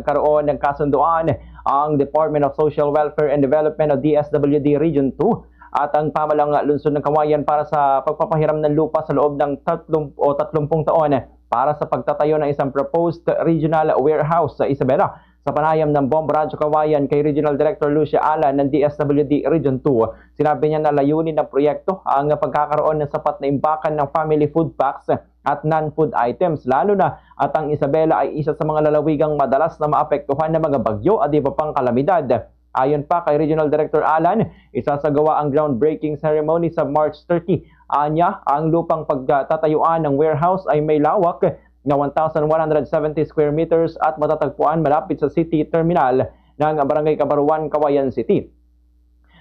nagkaroon ng kasunduan ang Department of Social Welfare and Development o DSWD Region 2 at ang pamahalang lungsod ng Kawayan para sa pagpapahiram ng lupa sa loob ng 30 taon para sa pagtatayo ng isang proposed regional warehouse sa Isabela. Sa panayam ng Bomb Rancho Kawayan kay Regional Director Lucia Alan ng DSWD Region 2, sinabi niya na layunin ng proyekto ang pagkakaroon ng sapat na imbakan ng family food packs at non-food items, lalo na at ang Isabela ay isa sa mga lalawigang madalas na maapektuhan ng mga bagyo at iba pang kalamidad. Ayon pa kay Regional Director Alan, isasagawa ang groundbreaking ceremony sa March 30. Anya, ang lupang pagtatayuan ng warehouse ay may lawak na 1,170 square meters at matatagpuan malapit sa city terminal ng Barangay Kabaruan, Kawayan City.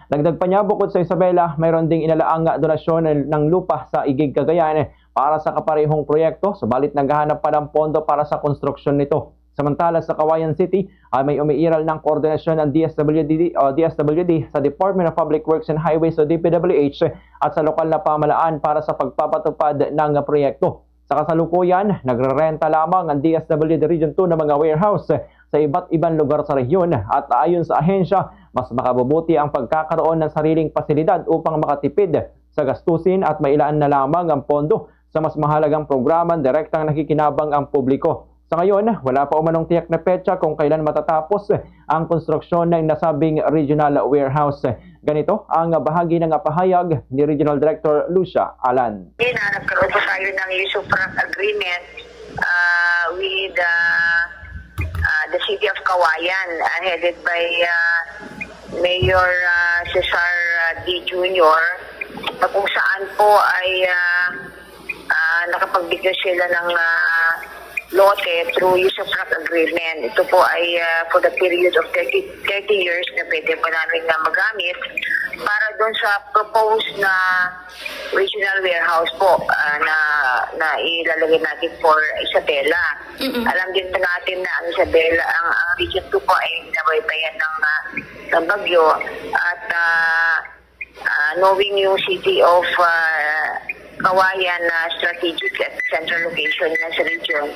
Dagdag pa niya, bukod sa Isabela, mayroon ding inalaang donasyon ng lupa sa Igig, Cagayan para sa kaparehong proyekto, subalit naghahanap pa ng pondo para sa konstruksyon nito. Samantala sa Kawayan City ay may umiiral ng koordinasyon ng DSWD sa Department of Public Works and Highways o DPWH at sa lokal na pamahalaan para sa pagpapatupad ng proyekto. Sa kasalukuyan, nagrerenta lamang ang DSWD Region 2 ng mga warehouse sa iba't ibang lugar sa rehiyon at ayon sa ahensya, mas makabubuti ang pagkakaroon ng sariling pasilidad upang makatipid sa gastusin at mailaan na lamang ang pondo sa mas mahalagang programang direktang nakikinabang ang publiko. Sa ngayon, wala pa umanong tiyak na petsa kung kailan matatapos ang konstruksyon ng nasabing regional warehouse. Ganito ang bahagi ng pahayag ni Regional Director Lucia Alan. Nagkaroon po tayo ng use of agreement with the City of Kawayan, headed by Mayor Cesar D. Jr., na kung saan po ay nakapagbigay sila ng lote through use of agreement. Ito po ay for the period of 30 years na pwede po namin na magamit para doon sa proposed na regional warehouse po na ilalagay natin for Isabela. Alam din po natin na ang Isabela, ang Region 2 po ay nabaybayan ng bagyo at knowing yung city of Kawayan na strategic at central location na sa region,